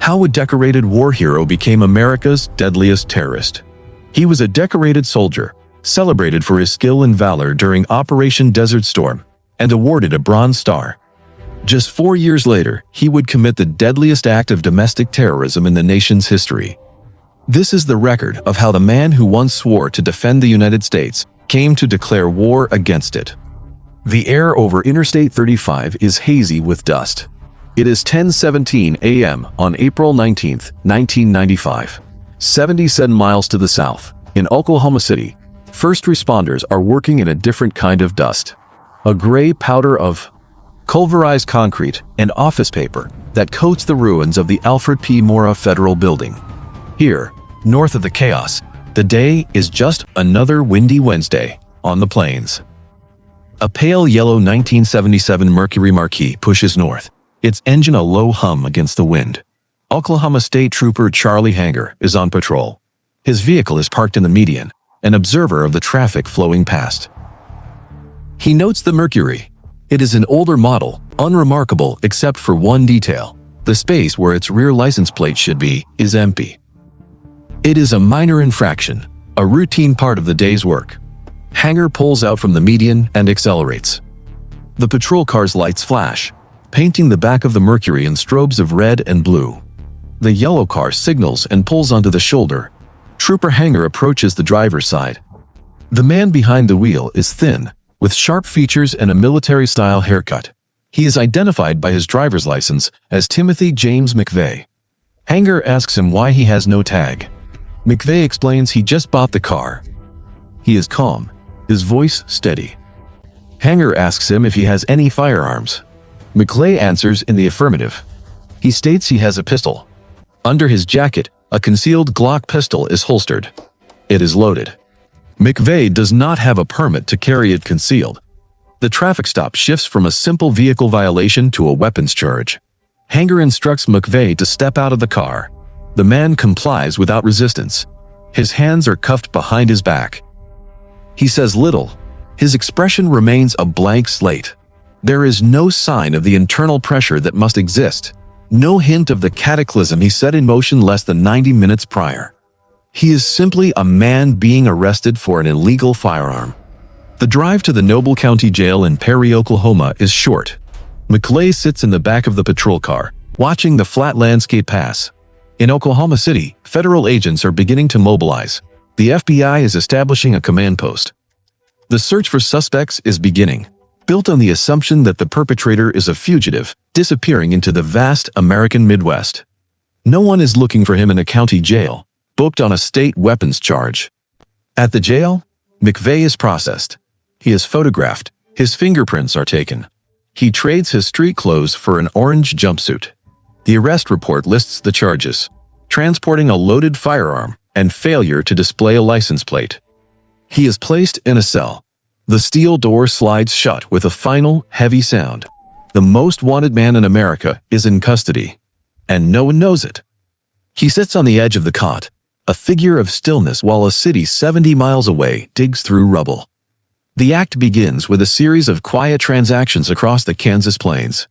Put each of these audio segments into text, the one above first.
How a decorated war hero became America's deadliest terrorist. He was a decorated soldier, celebrated for his skill and valor during Operation Desert Storm, and awarded a Bronze Star. Just 4 years later, he would commit the deadliest act of domestic terrorism in the nation's history. This is the record of how the man who once swore to defend the United States came to declare war against it. The air over Interstate 35 is hazy with dust. It is 10:17 a.m. on April 19, 1995. 77 miles to the south, in Oklahoma City, first responders are working in a different kind of dust. A gray powder of pulverized concrete and office paper that coats the ruins of the Alfred P. Murrah Federal Building. Here, north of the chaos, the day is just another windy Wednesday on the plains. A pale yellow 1977 Mercury Marquis pushes north, its engine a low hum against the wind. Oklahoma State Trooper Charlie Hanger is on patrol. His vehicle is parked in the median, an observer of the traffic flowing past. He notes the Mercury. It is an older model, unremarkable except for one detail. The space where its rear license plate should be is empty. It is a minor infraction, a routine part of the day's work. Hanger pulls out from the median and accelerates. The patrol car's lights flash, painting the back of the Mercury in strobes of red and blue. The yellow car signals and pulls onto the shoulder. Trooper Hanger approaches the driver's side. The man behind the wheel is thin, with sharp features and a military-style haircut. He is identified by his driver's license as Timothy James McVeigh. Hanger asks him why he has no tag. McVeigh explains he just bought the car. He is calm, his voice steady. Hanger asks him if he has any firearms. McVeigh answers in the affirmative. He states he has a pistol. Under his jacket, a concealed Glock pistol is holstered. It is loaded. McVeigh does not have a permit to carry it concealed. The traffic stop shifts from a simple vehicle violation to a weapons charge. Hanger instructs McVeigh to step out of the car. The man complies without resistance. His hands are cuffed behind his back. He says little. His expression remains a blank slate. There is no sign of the internal pressure that must exist. No hint of the cataclysm he set in motion less than 90 minutes prior. He is simply a man being arrested for an illegal firearm. The drive to the Noble County Jail in Perry, Oklahoma is short. McVeigh sits in the back of the patrol car, watching the flat landscape pass. In Oklahoma City, federal agents are beginning to mobilize. The FBI is establishing a command post. The search for suspects is beginning, built on the assumption that the perpetrator is a fugitive, disappearing into the vast American Midwest. No one is looking for him in a county jail, booked on a state weapons charge. At the jail, McVeigh is processed. He is photographed, his fingerprints are taken. He trades his street clothes for an orange jumpsuit. The arrest report lists the charges: transporting a loaded firearm and failure to display a license plate. He is placed in a cell. The steel door slides shut with a final, heavy sound. The most wanted man in America is in custody, and no one knows it. He sits on the edge of the cot, a figure of stillness while a city 70 miles away digs through rubble. The act begins with a series of quiet transactions across the Kansas plains.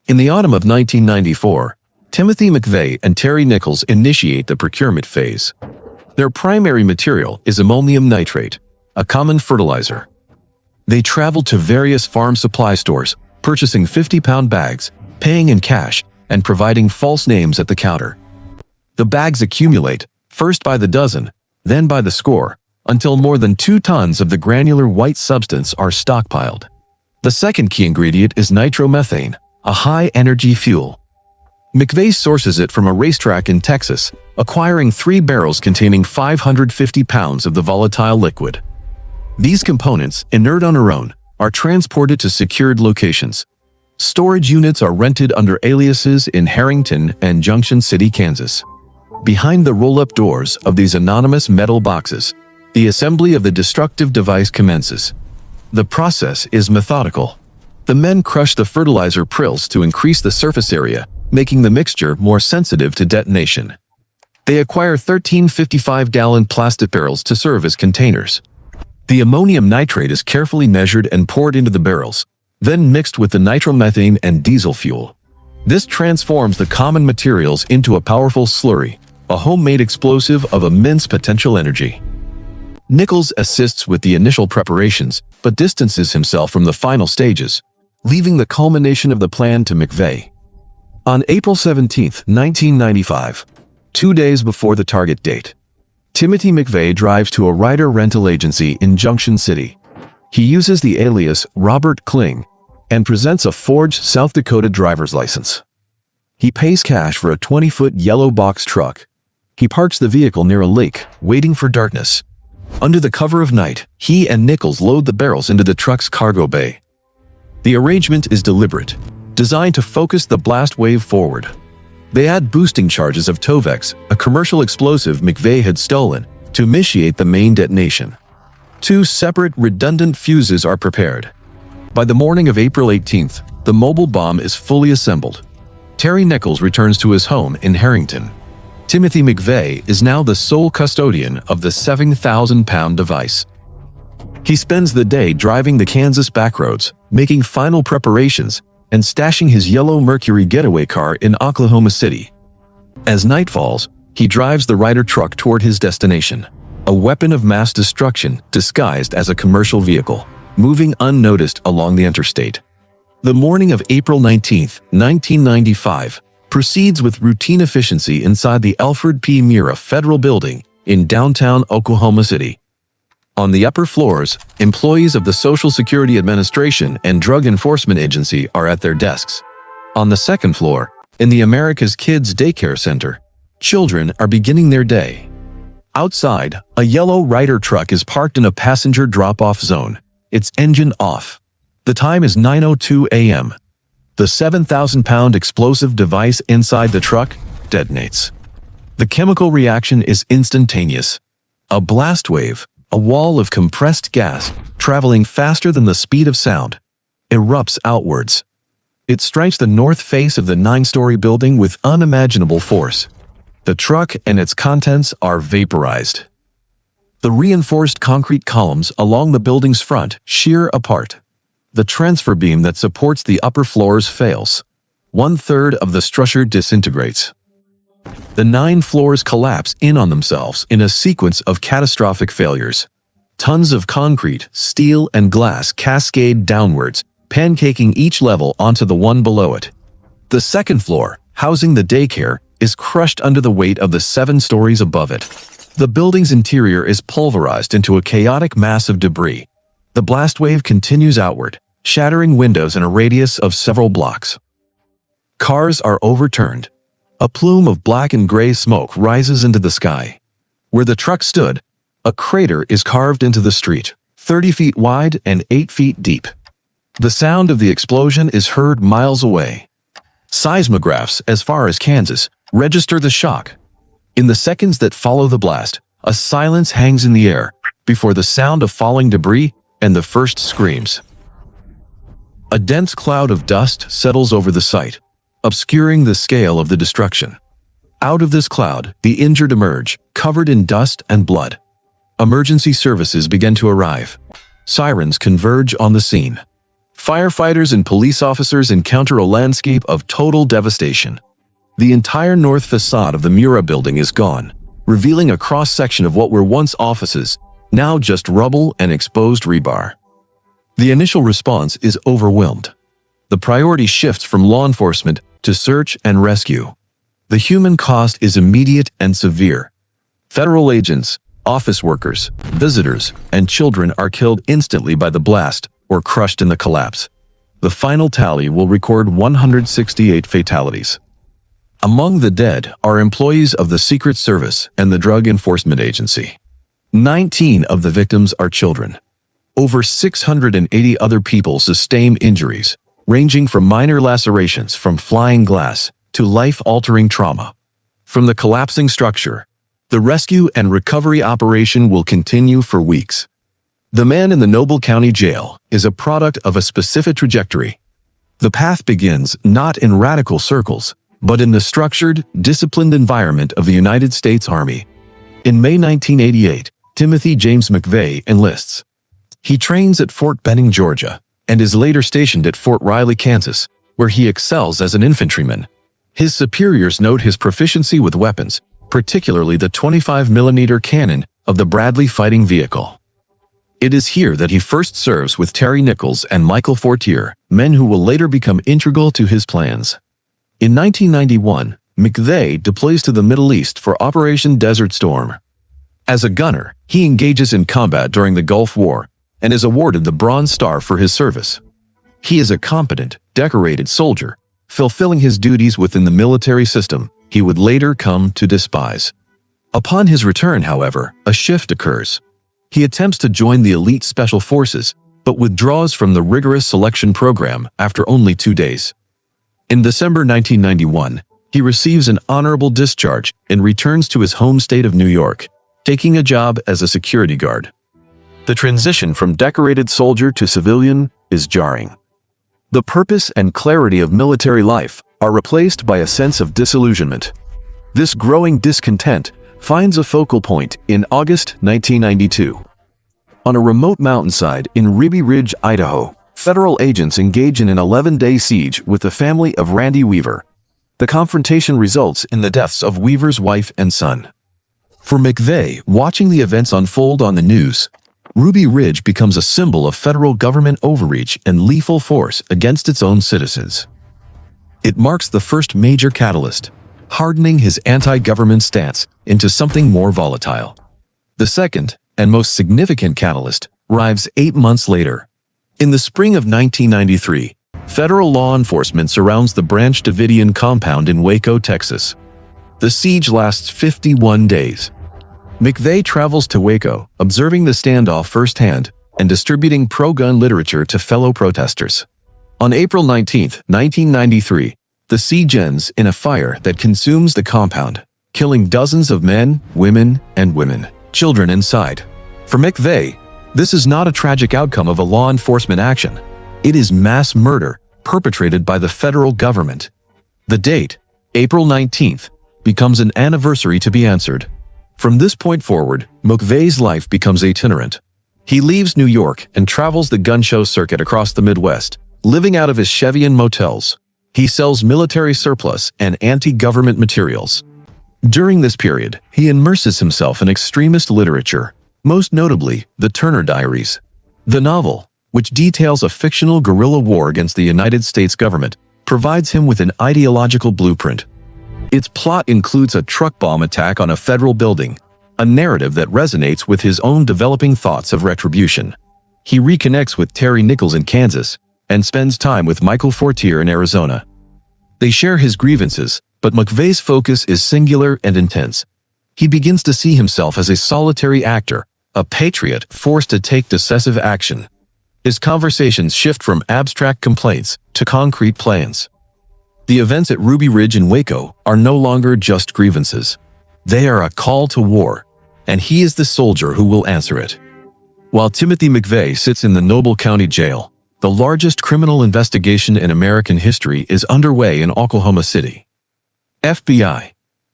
In the autumn of 1994, Timothy McVeigh and Terry Nichols initiate the procurement phase. Their primary material is ammonium nitrate, a common fertilizer. They travel to various farm supply stores, purchasing 50-pound bags, paying in cash, and providing false names at the counter. The bags accumulate, first by the dozen, then by the score, until more than 2 tons of the granular white substance are stockpiled. The second key ingredient is nitromethane, a high-energy fuel. McVeigh sources it from a racetrack in Texas, acquiring 3 barrels containing 550 pounds of the volatile liquid. These components, inert on their own, are transported to secured locations. Storage units are rented under aliases in Harrington and Junction City, Kansas. Behind the roll-up doors of these anonymous metal boxes, the assembly of the destructive device commences. The process is methodical. The men crush the fertilizer prills to increase the surface area, making the mixture more sensitive to detonation. They acquire 13 55-gallon plastic barrels to serve as containers. The ammonium nitrate is carefully measured and poured into the barrels, then mixed with the nitromethane and diesel fuel. This transforms the common materials into a powerful slurry, a homemade explosive of immense potential energy. Nichols assists with the initial preparations, but distances himself from the final stages, leaving the culmination of the plan to McVeigh. On April 17, 1995, 2 days before the target date, Timothy McVeigh drives to a rider rental agency in Junction City. He uses the alias Robert Kling and presents a forged South Dakota driver's license. He pays cash for a 20-foot yellow box truck. He parks the vehicle near a lake, waiting for darkness. Under the cover of night, he and Nichols load the barrels into the truck's cargo bay. The arrangement is deliberate, designed to focus the blast wave forward. They add boosting charges of Tovex, a commercial explosive McVeigh had stolen, to initiate the main detonation. 2 separate redundant fuses are prepared. By the morning of April 18th, the mobile bomb is fully assembled. Terry Nichols returns to his home in Harrington. Timothy McVeigh is now the sole custodian of the 7,000-pound device. He spends the day driving the Kansas backroads, making final preparations, and stashing his yellow Mercury getaway car in Oklahoma City. As night falls, he drives the Ryder truck toward his destination, a weapon of mass destruction disguised as a commercial vehicle, moving unnoticed along the interstate. The morning of April 19, 1995, proceeds with routine efficiency inside the Alfred P. Murrah Federal Building in downtown Oklahoma City. On the upper floors, employees of the Social Security Administration and Drug Enforcement Agency are at their desks. On the second floor, in the America's Kids Daycare Center, children are beginning their day. Outside, a yellow Ryder truck is parked in a passenger drop-off zone, its engine off. The time is 9:02 a.m. The 7,000-pound explosive device inside the truck detonates. The chemical reaction is instantaneous. A blast wave, a wall of compressed gas, traveling faster than the speed of sound, erupts outwards. It strikes the north face of the 9-story building with unimaginable force. The truck and its contents are vaporized. The reinforced concrete columns along the building's front shear apart. The transfer beam that supports the upper floors fails. 1/3 of the structure disintegrates. The 9 floors collapse in on themselves in a sequence of catastrophic failures. Tons of concrete, steel, and glass cascade downwards, pancaking each level onto the one below it. The second floor, housing the daycare, is crushed under the weight of the 7 stories above it. The building's interior is pulverized into a chaotic mass of debris. The blast wave continues outward, shattering windows in a radius of several blocks. Cars are overturned. A plume of black and gray smoke rises into the sky. Where the truck stood, a crater is carved into the street, 30 feet wide and 8 feet deep. The sound of the explosion is heard miles away. Seismographs as far as Kansas register the shock. In the seconds that follow the blast, a silence hangs in the air before the sound of falling debris and the first screams. A dense cloud of dust settles over the site, obscuring the scale of the destruction. Out of this cloud, the injured emerge, covered in dust and blood. Emergency services begin to arrive. Sirens converge on the scene. Firefighters and police officers encounter a landscape of total devastation. The entire north facade of the Murrah building is gone, revealing a cross-section of what were once offices, now just rubble and exposed rebar. The initial response is overwhelmed. The priority shifts from law enforcement to search and rescue. The human cost is immediate and severe. Federal agents, office workers, visitors, and children are killed instantly by the blast or crushed in the collapse. The final tally will record 168 fatalities. Among the dead are employees of the Secret Service and the Drug Enforcement Agency. 19 of the victims are children. Over 680 other people sustain injuries, ranging from minor lacerations from flying glass to life-altering trauma. From the collapsing structure, the rescue and recovery operation will continue for weeks. The man in the Noble County Jail is a product of a specific trajectory. The path begins not in radical circles, but in the structured, disciplined environment of the United States Army. In May 1988, Timothy James McVeigh enlists. He trains at Fort Benning, Georgia, and is later stationed at Fort Riley, Kansas, where he excels as an infantryman. His superiors note his proficiency with weapons, particularly the 25mm cannon of the Bradley fighting vehicle. It is here that he first serves with Terry Nichols and Michael Fortier, men who will later become integral to his plans. In 1991, McVeigh deploys to the Middle East for Operation Desert Storm. As a gunner, he engages in combat during the Gulf War and is awarded the Bronze Star for his service. He is a competent, decorated soldier, fulfilling his duties within the military system he would later come to despise. Upon his return, however, a shift occurs. He attempts to join the elite special forces, but withdraws from the rigorous selection program after only 2 days. In December 1991, he receives an honorable discharge and returns to his home state of New York, taking a job as a security guard. The transition from decorated soldier to civilian is jarring. The purpose and clarity of military life are replaced by a sense of disillusionment. This growing discontent finds a focal point in August 1992. On a remote mountainside in Ruby Ridge, Idaho, federal agents engage in an 11-day siege with the family of Randy Weaver. The confrontation results in the deaths of Weaver's wife and son. For McVeigh, watching the events unfold on the news, Ruby Ridge becomes a symbol of federal government overreach and lethal force against its own citizens. It marks the first major catalyst, hardening his anti-government stance into something more volatile. The second, and most significant catalyst, arrives 8 months later. In the spring of 1993, federal law enforcement surrounds the Branch Davidian compound in Waco, Texas. The siege lasts 51 days. McVeigh travels to Waco, observing the standoff firsthand and distributing pro-gun literature to fellow protesters. On April 19, 1993, the siege ends in a fire that consumes the compound, killing dozens of men, women, and children inside. For McVeigh, this is not a tragic outcome of a law enforcement action. It is mass murder perpetrated by the federal government. The date, April 19th, becomes an anniversary to be answered. From this point forward, McVeigh's life becomes itinerant. He leaves New York and travels the gun show circuit across the Midwest, living out of his Chevy in motels. He sells military surplus and anti-government materials. During this period, he immerses himself in extremist literature, most notably the Turner Diaries. The novel, which details a fictional guerrilla war against the United States government, provides him with an ideological blueprint. Its plot includes a truck bomb attack on a federal building, a narrative that resonates with his own developing thoughts of retribution. He reconnects with Terry Nichols in Kansas and spends time with Michael Fortier in Arizona. They share his grievances, but McVeigh's focus is singular and intense. He begins to see himself as a solitary actor, a patriot forced to take decisive action. His conversations shift from abstract complaints to concrete plans. The events at Ruby Ridge in Waco are no longer just grievances. They are a call to war, and he is the soldier who will answer it. While Timothy McVeigh sits in the Noble County Jail, the largest criminal investigation in American history is underway in Oklahoma City. FBI,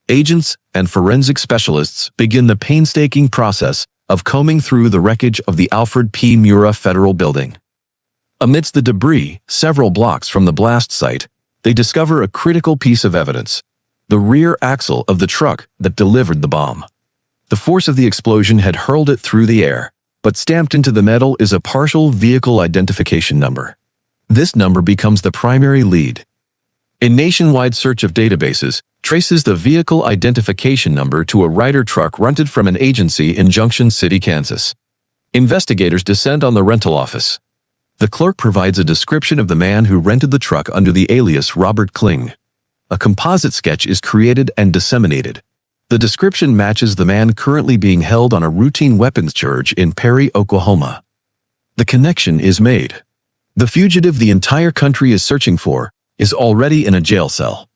agents, and forensic specialists begin the painstaking process of combing through the wreckage of the Alfred P. Murrah Federal Building. Amidst the debris, several blocks from the blast site, they discover a critical piece of evidence: the rear axle of the truck that delivered the bomb. The force of the explosion had hurled it through the air, but stamped into the metal is a partial vehicle identification number. This number becomes the primary lead. A nationwide search of databases traces the vehicle identification number to a Ryder truck rented from an agency in Junction City, Kansas. Investigators descend on the rental office. The clerk provides a description of the man who rented the truck under the alias Robert Kling. A composite sketch is created and disseminated. The description matches the man currently being held on a routine weapons charge in Perry, Oklahoma. The connection is made. The fugitive the entire country is searching for is already in a jail cell.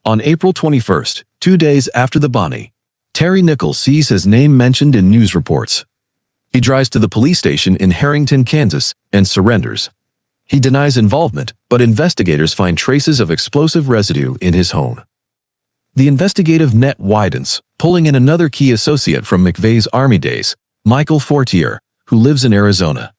On April 21st, 2 days after the bombing, Terry Nichols sees his name mentioned in news reports. He drives to the police station in Harrington, Kansas, and surrenders. He denies involvement, but investigators find traces of explosive residue in his home. The investigative net widens, pulling in another key associate from McVeigh's Army days, Michael Fortier, who lives in Arizona.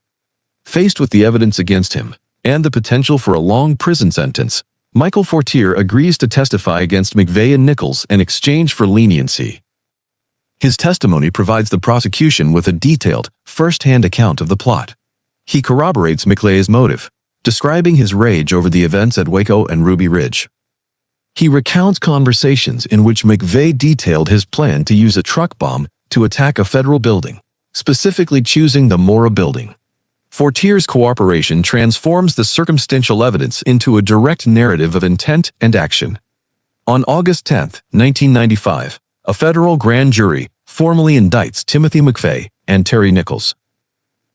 Faced with the evidence against him, and the potential for a long prison sentence, Michael Fortier agrees to testify against McVeigh and Nichols in exchange for leniency. His testimony provides the prosecution with a detailed, first-hand account of the plot. He corroborates McVeigh's motive, describing his rage over the events at Waco and Ruby Ridge. He recounts conversations in which McVeigh detailed his plan to use a truck bomb to attack a federal building, specifically choosing the Murrah Building. Fortier's cooperation transforms the circumstantial evidence into a direct narrative of intent and action. On August 10, 1995, a federal grand jury formally indicts Timothy McVeigh and Terry Nichols.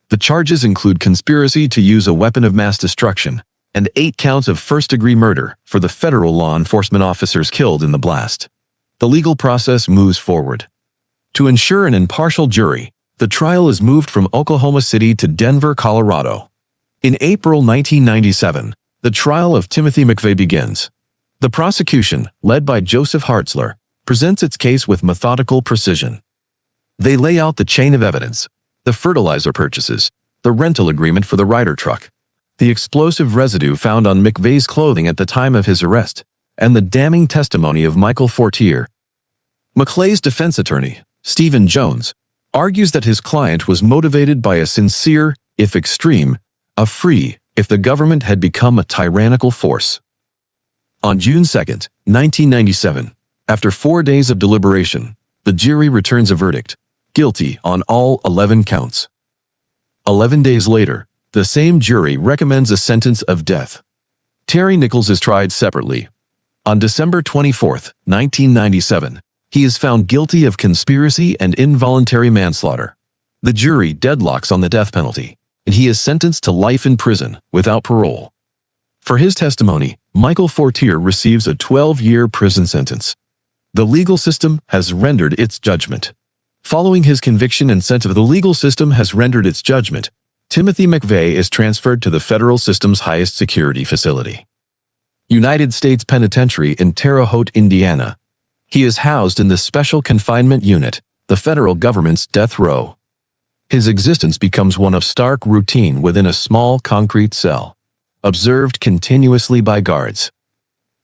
The charges include conspiracy to use a weapon of mass destruction and 8 counts of first-degree murder for the federal law enforcement officers killed in the blast. The legal process moves forward. To ensure an impartial jury, the trial is moved from Oklahoma City to Denver, Colorado. In April 1997, the trial of Timothy McVeigh begins. The prosecution, led by Joseph Hartzler, presents its case with methodical precision. They lay out the chain of evidence, the fertilizer purchases, the rental agreement for the Ryder truck, the explosive residue found on McVeigh's clothing at the time of his arrest, and the damning testimony of Michael Fortier. McVeigh's defense attorney, Stephen Jones, argues that his client was motivated by a sincere, if extreme, a free, if the government had become a tyrannical force. On June 2, 1997, after 4 days of deliberation, the jury returns a verdict, guilty on all 11 counts. 11 days later, the same jury recommends a sentence of death. Terry Nichols is tried separately. On December 24, 1997, he is found guilty of conspiracy and involuntary manslaughter. The jury deadlocks on the death penalty, and he is sentenced to life in prison without parole. For his testimony, Michael Fortier receives a 12-year prison sentence. The legal system has rendered its judgment. Following his conviction and sentence, the legal system has rendered its judgment. Timothy McVeigh is transferred to the federal system's highest security facility, United States Penitentiary in Terre Haute, Indiana. He is housed in the Special Confinement Unit, the federal government's death row. His existence becomes one of stark routine within a small concrete cell, observed continuously by guards.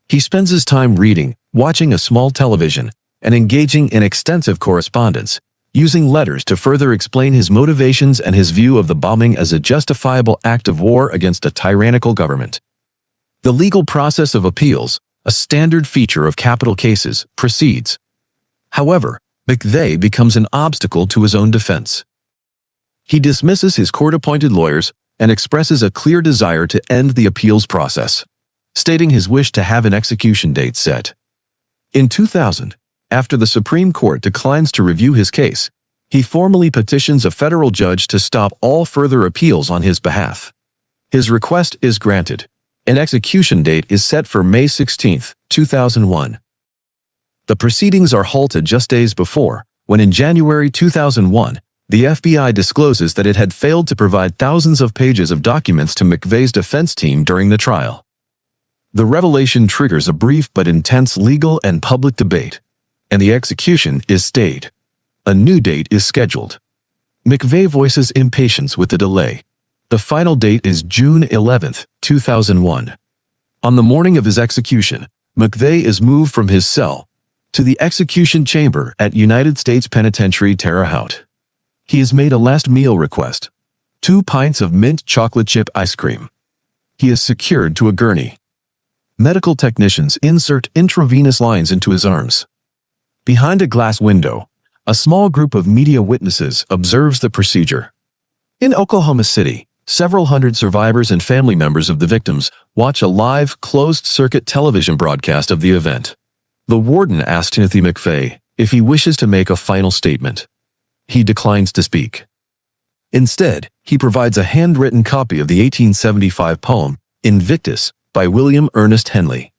He spends his time reading, watching a small television, and engaging in extensive correspondence, using letters to further explain his motivations and his view of the bombing as a justifiable act of war against a tyrannical government. The legal process of appeals, a standard feature of capital cases, proceeds. However, McVeigh becomes an obstacle to his own defense. He dismisses his court-appointed lawyers and expresses a clear desire to end the appeals process, stating his wish to have an execution date set. In 2000, after the Supreme Court declines to review his case, he formally petitions a federal judge to stop all further appeals on his behalf. His request is granted. An execution date is set for May 16, 2001. The proceedings are halted just days before, when in January 2001, the FBI discloses that it had failed to provide thousands of pages of documents to McVeigh's defense team during the trial. The revelation triggers a brief but intense legal and public debate, and the execution is stayed. A new date is scheduled. McVeigh voices impatience with the delay. The final date is June 11, 2001. On the morning of his execution, McVeigh is moved from his cell to the execution chamber at United States Penitentiary Terre Haute. He has made a last meal request, 2 pints of mint chocolate chip ice cream. He is secured to a gurney. Medical technicians insert intravenous lines into his arms. Behind a glass window, a small group of media witnesses observes the procedure. In Oklahoma City, several hundred survivors and family members of the victims watch a live, closed-circuit television broadcast of the event. The warden asks Timothy McVeigh if he wishes to make a final statement. He declines to speak. Instead, he provides a handwritten copy of the 1875 poem, Invictus, by William Ernest Henley.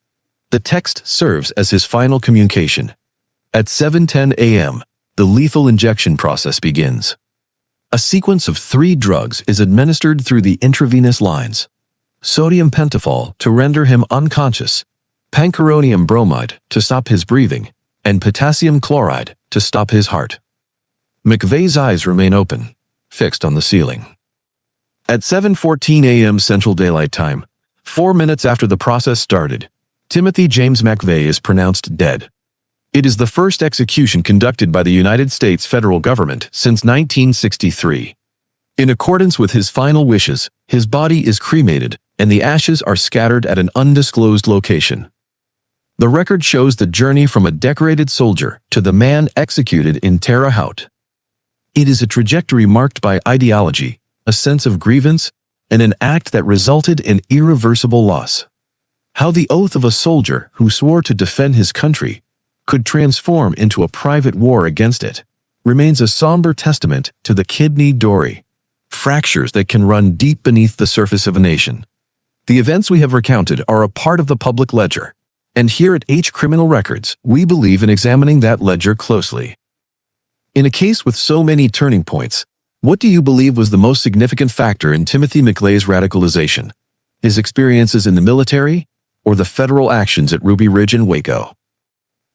The text serves as his final communication. At 7:10 a.m., the lethal injection process begins. A sequence of 3 drugs is administered through the intravenous lines. Sodium pentothal to render him unconscious, pancuronium bromide to stop his breathing, and potassium chloride to stop his heart. McVeigh's eyes remain open, fixed on the ceiling. At 7:14 a.m. Central Daylight Time, 4 minutes after the process started, Timothy James McVeigh is pronounced dead. It is the first execution conducted by the United States federal government since 1963. In accordance with his final wishes, his body is cremated and the ashes are scattered at an undisclosed location. The record shows the journey from a decorated soldier to the man executed in Terre Haute. It is a trajectory marked by ideology, a sense of grievance, and an act that resulted in irreversible loss. How the oath of a soldier who swore to defend his country could transform into a private war against it remains a somber testament to the kidney dory, fractures that can run deep beneath the surface of a nation. The events we have recounted are a part of the public ledger, and here at H Criminal Records, we believe in examining that ledger closely. In a case with so many turning points, what do you believe was the most significant factor in Timothy McVeigh's radicalization? His experiences in the military, or the federal actions at Ruby Ridge and Waco?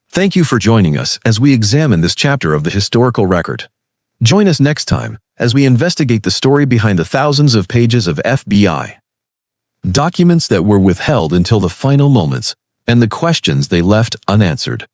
Thank you for joining us as we examine this chapter of the historical record. Join us next time as we investigate the story behind the thousands of pages of FBI documents that were withheld until the final moments and the questions they left unanswered.